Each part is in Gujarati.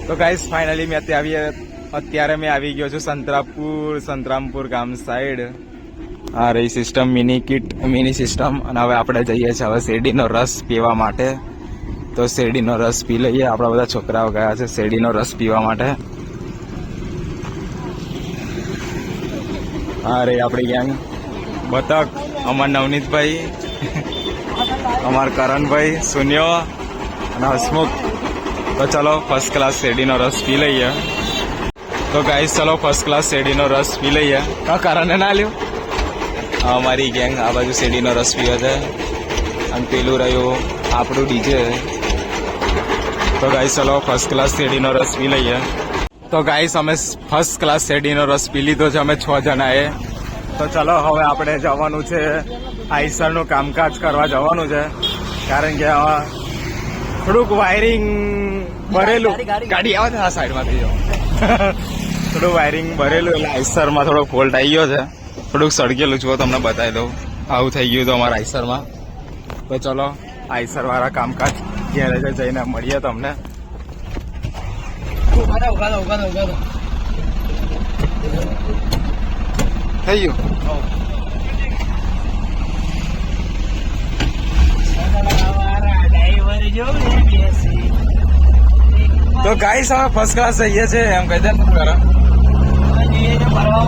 તો ગાઈસ ફાઇનલી મેં અત્યારે મેં આવી ગયો છું સંતરામપુર ગામ સાઈડ. આ રહી સિસ્ટમ મિની સિસ્ટમ. અને હવે આપણે જઈએ છીએ હવે શેરડીનો રસ પીવા માટે. તો શેરડીનો રસ પી લઈએ. આપણા બધા છોકરાઓ ગયા છે શેરડીનો રસ પીવા માટે. હા રે આપણી ગેંગ બતક, અમાર નવનીતભાઈ, અમાર કરણભાઈ, સુન્યો અને હસમુખ. તો ચલો ફર્સ્ટ ક્લાસ શેરડીનો રસ પી લઈએ. તો ગાઈસ ચલો ફર્સ્ટ ક્લાસ શેરડીનો રસ પી લઈએ. કરણે ના લ્યો. અમારી ગેંગ આ બાજુ શેરડીનો રસ પીવે છે. અને પેલું રહ્યું આપણું ડીજે. તો ગાઈસ ચલો ફર્સ્ટ ક્લાસ શેરડીનો રસ પી લઈએ. તો ગાઈસ અમે ફર્સ્ટ ક્લાસ શેરડીનો રસ પી લીધો છે અમે 6 જણાએ. તો ચલો હવે આપણે જવાનું છે આઈસરનું કામકાજ કરવા જવાનું છે. કારણ કે થોડુંક વાયરિંગ ભરેલું, ગાડી આવે છે આ સાઈડમાંથી જો થોડું વાયરિંગ ભરેલું એટલે આઈસરમાં થોડો ફોલ્ટ આવી ગયો છે. થોડુંક સળગેલું જુઓ તમને બતાવી દઉં. આવું થઈ ગયું હતું અમારા આઈસરમાં. તો ચલો આઈસર વાળા કામકાજ ગેરેજે જઈને મળીએ તમને. થઈ ગયું. તો ગાઈસ હવે ફર્સ્ટ ક્લાસ જઈએ છે એમ કહી દે ફરવા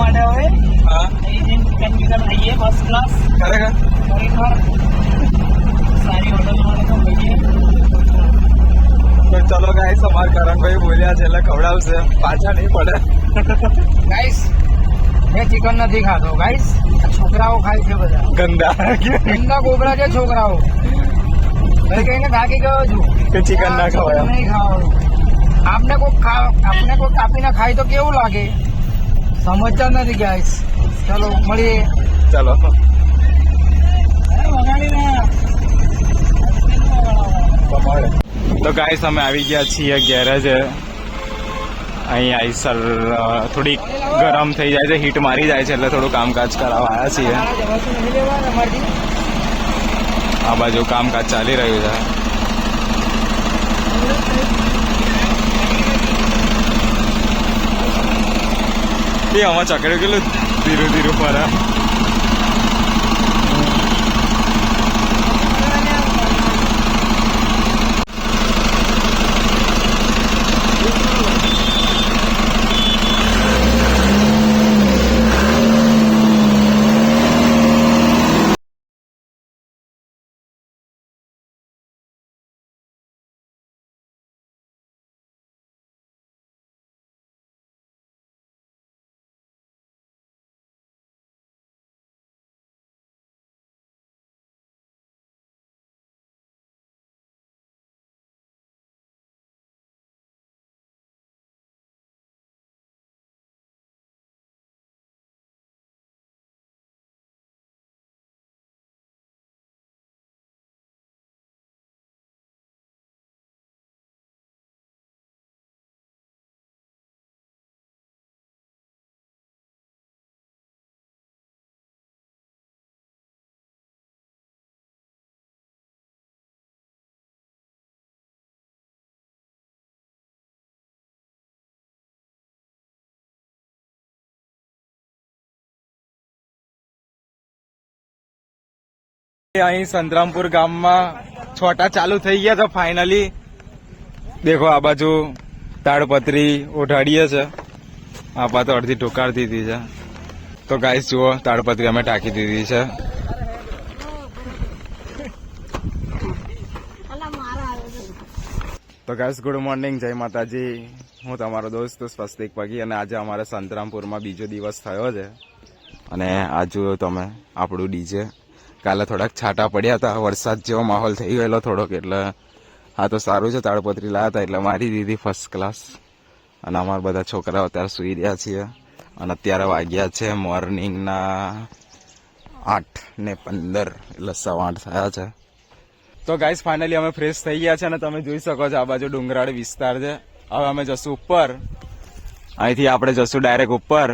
માટે. હવે હા ફર્સ્ટ ક્લાસ ખરેખર સારી હોટલ. તો ચલો ગાઈસ અમાર કરણભાઈ બોલ્યા છે એટલે ખવડાવશે, પાછા નહીં પડે. ગાઈસ મેં ચિકન નથી ખાતો ગાઈસ. છોકરાઓ ખાય છે બધા ગંદા ગોબરા છે છોકરાઓ. ભાઈ કઈને થાકી ગયો છું કે ચિકન ના ખવાય. નહીં ખાવાનું. આપને કોઈ કાપીને ખાય તો કેવું લાગે? સમજતા નથી ગાઈસ. ચલો મળીએ. ચલો તો ગાઈસ અમે આવી ગયા છીએ ગેરેજ. અહીં આઈસર થોડીક ગરમ થઈ જાય છે, હીટ મારી જાય છે એટલે થોડું કામકાજ કરાવવા આવ્યા છીએ. આ બાજુ કામકાજ ચાલી રહ્યું છે. એ આમાં ચકડ્યું કેટલું ધીરું ધીરું ફરે. અહીં સંતરામપુર ગામમાં છોટા ચાલુ થઈ ગયા છે ફાઇનલી. દેખો આ બાજુ તાડપત્રી ઉઠાડીએ છે. આપા તો અડધી ટોકાર દીધી છે. તો ગાઈસ જુઓ તાડપત્રી અમે ટાંકી દીધી છે. તો ગાઈસ ગુડ મોર્નિંગ, જય માતાજી. હું તમારો દોસ્ત સ્વસ્તિક પગી અને આજે અમારે સંતરામપુરમાં બીજો દિવસ થયો છે. અને આ જુઓ તમે આપણું ડીજે. કાલે થોડાક છાંટા પડ્યા હતા, વરસાદ જેવો માહોલ થઈ ગયેલો થોડોક, એટલે હા તો સારું છે તાડપત્રી લાયા હતા એટલે મારી દીધી ફર્સ્ટ ક્લાસ. અને અમારા બધા છોકરાઓ અત્યારે સૂઈ રહ્યા છીએ. અને અત્યારે વાગ્યા છે મોર્નિંગના 8:15 એટલે 8:15 થયા છે. તો ગાઈસ ફાઇનલી અમે ફ્રેશ થઈ ગયા છે અને તમે જોઈ શકો છો આ બાજુ ડુંગરાળ વિસ્તાર છે. હવે અમે જશું ઉપર. અહીંથી આપણે જશું ડાયરેક્ટ ઉપર.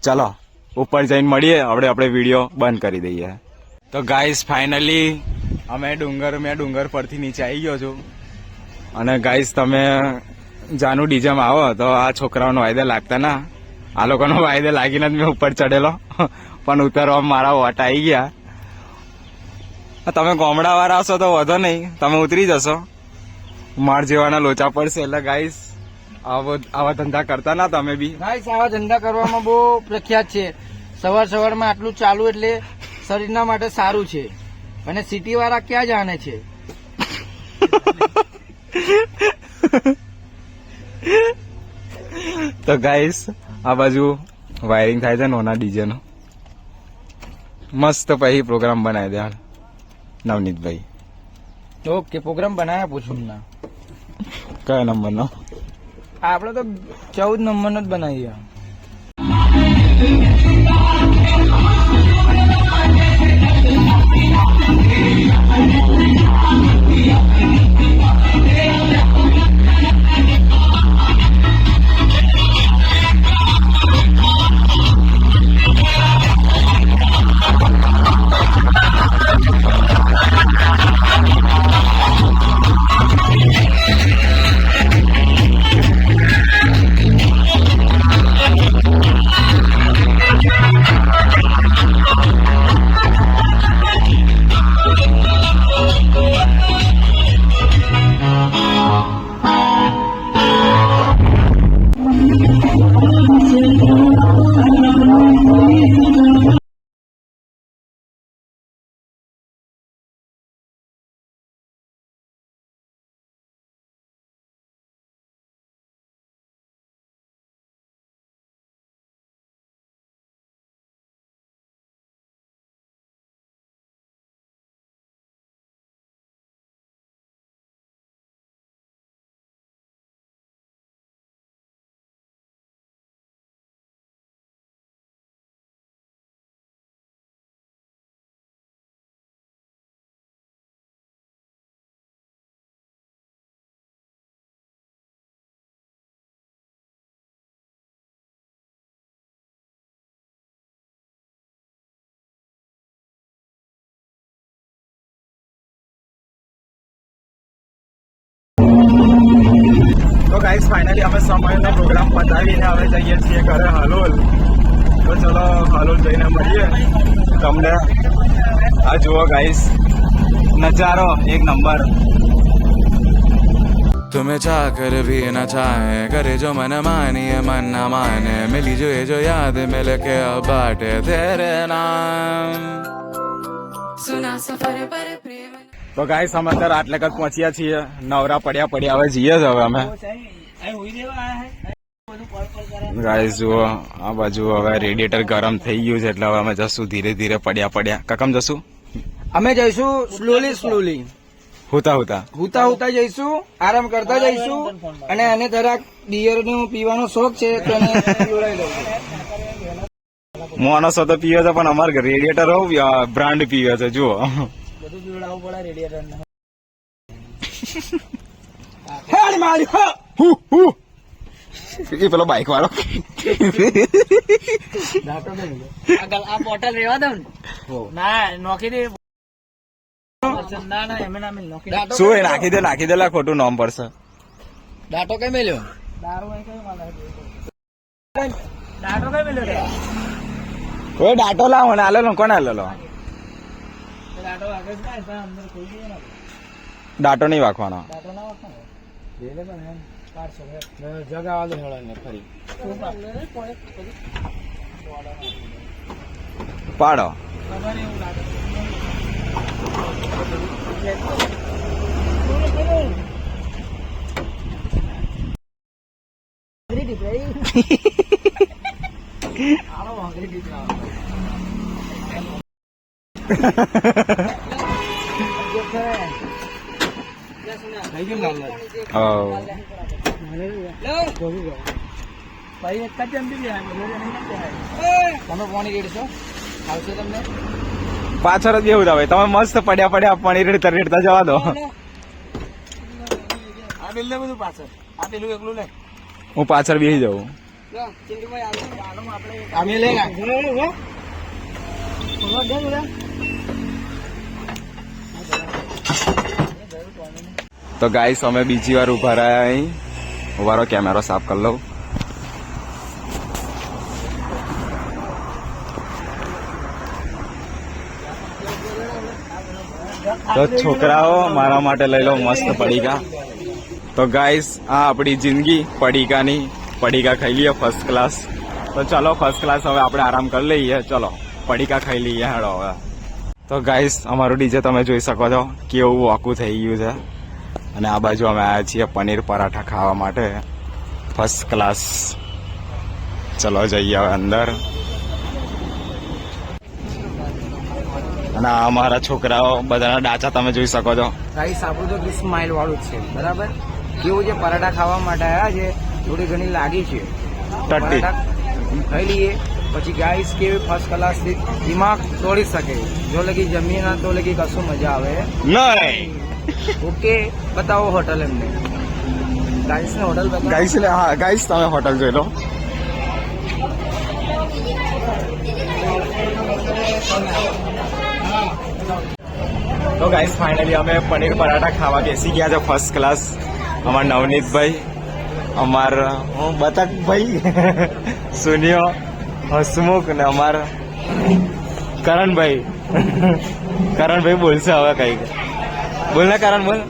ચલો ઉપર જઈને મળીએ. આપણે વિડીયો બંધ કરી દઈએ. તો ગાઈસ ફાઇનલી મેં ડુંગર પરથી નીચે આવી ગયો છું. અને ગાઈસ તમે જાનું ડીજેમાં આવો તો આ છોકરાઓનો વાયદે લાગતા ના, આ લોકોનો વાયદે લાગીને જ મેં ઉપર ચડેલો, પણ ઉતરવા મારા વોટ આવી ગયા. તમે ગામડા વાળા હશો તો વધો નહીં, તમે ઉતરી જશો, માર જેવાના લોચા પડશે. એટલે ગાઈસ આવા ધંધા કરતા ના તમે બી. ગાઈસ આવા ધંધા કરવામાં બહુ પ્રખ્યાત છે. સવારમાં આટલું ચાલુ એટલે શરીરના માટે સારું છે, અને સિટી વાળા ક્યાં જાણે છે. તો ગાઈસ આ બાજુ વાયરિંગ થાય છે નોના ડીજે નો, મસ્ત પછી પ્રોગ્રામ બનાવી દે નવનીતભાઈ. ઓકે, પ્રોગ્રામ બનાવ્યા પૂછું ના કયા નંબર નો? આપડે તો 14 નંબરનો જ બનાવીએ. તો ગાઈસ ફાઇનલી અમે સમયનો પ્રોગ્રામ પતાવીને હવે જઈએ છીએ ઘરે હાલોલ. તો ચલો હાલોલ જઈને મળીએ તમને. આ જુઓ ગાઈસ નજારો એક નંબર. तुम्हें चाह कर भी न चाहे, करे जो मन मानिए मन न माने, मिली जो ये जो याद मिल के अब बाटे तेरे नाम. सुना सफर पर प्रेम. તો ગાઈસ અમે અત્યારે આટલે જ પહોંચ્યા છીએ, નવરા પડ્યા હવે જઈએ જ હવે અમે. ગાઈસ જુઓ આ બાજુ હવે રેડિયેટર ગરમ થઈ ગયું છે, એટલે હવે અમે જશું ધીરે ધીરે પડ્યા. કાકમ જશું? અમે જઈશું સ્લોલી હુતા જઈશું, આરામ કરતા જઈશું. અને આને જરાક બિયર નું પીવાનો શોખ છે તો એને પીવડાવી દઉં. હું આનો સોતો પીવે છે, પણ અમારે રેડિયેટર બ્રાન્ડ પીવે છે. જુઓ બધું પીવડાવવું પડે રેડિયેટર ને. એ પેલો બાઇક વાળો આ બોટલ રેવા દઉં ના નોખી દે. શું એ નાખી દે લા, ખોટું નામ પડશે. ડાટો કઈ મેલ્યો? ઓય ડાટો લાવો ને આલેલો. કોને આલેલો? ડાટો નહીં વાંખવાનો. જગાવા દે ફરી પાડો. તમે પાણી રેડશો? આવશે તમને? પાછળ જ બેહું ભાઈ, તમે મસ્ત પડ્યા પાણી રેડતા જવા દો. આ બિલ ને બધું પાછળ, આ પેલું એકલું લે. હું પાછળ બેસી જાઉં. અમે લે તો ગાઈસ અમે બીજી વાર ઉભા રહ્યા અહીં ઉભારો કેમેરો સાફ કરી લઉં. તો છોકરાઓ મારા માટે લઈ લો મસ્ત પડીકા. તો ગાઈસ આ આપણી જિંદગી પડીકાની. પડીકા ખાઈ લઈએ ફર્સ્ટ ક્લાસ. તો ચલો ફર્સ્ટ ક્લાસ હવે આપણે આરામ કરી લઈએ. ચલો પડીકા ખાઈ લઈએ હેડો હવે. તો ગાઈસ અમારું ડીજે તમે જોઈ શકો છો કેવું વાકું થઈ ગયું છે. અને આ બાજુ અમે આવ્યા છીએ પનીર પરાઠા ખાવા માટે ફર્સ્ટ ક્લાસ. ચલો જઈએ હવે અંદર. અને આ અમારા છોકરાઓ બધાના ડાચા તમે જોઈ શકો છો. ગાઈસ આપણું તો 20 માઇલ વાળું જ છે બરાબર. કેવું છે પરાઠા ખાવા માટે આવ્યા છે. થોડી ઘણી લાગી છે. ટટ્ટી ખાઈ લઈએ પછી ગાઈસ કેવી ફર્સ્ટ ક્લાસ દિમાગ તોડી શકે. જો લગી જમીએ ના તો લગી કશું મજા આવે નહીં. ઓકે બતાવો હોટલ એમને. ગાઈસ ને હોટલ બતાવો. ગાઈસ હા ગાઈસ તમે હોટલ જોઈ લો. તો ગાઈસ ફાઇનલી અમે પનીર પરાઠા ખાવા બેસી ગયા છે ફર્સ્ટ ક્લાસ. અમારા નવનીતભાઈ, અમારા બતકભાઈ, સુનિયો, હસમુખ ને અમારા કરણભાઈ. કરણભાઈ બોલશે હવે કઈક. બોલ ને કરણ બોલ.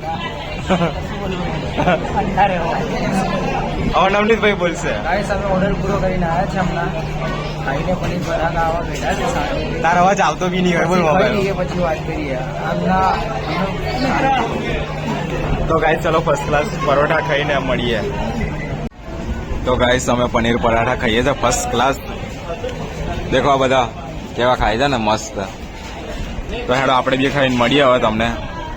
હવે નવનીતભાઈ બોલશે. ગાઈસ અમે ઓર્ડર પૂરો કરીને આવ્યા છે હમણાં. ખાઈને પનીર પરાઠા ખાવા બેઠા છે સાથે. તારો અવાજ આવતો બી નહીં હોય. બોલ ખાઈ મોબાઈલ. લઈએ પછી વાત કરીએ. હમણાં તો ગાઈસ ચલો ફર્સ્ટ ક્લાસ પરોઠા ખાઈને મળીએ. તો ગાઈસ અમે પનીર પરાઠા ખાઈએ છીએ ફર્સ્ટ ક્લાસ. દેખો આ બધા કેવા ખાય છે ને મસ્ત. તો હેડો આપણે બી ખાઈને મળીએ હવે તમને.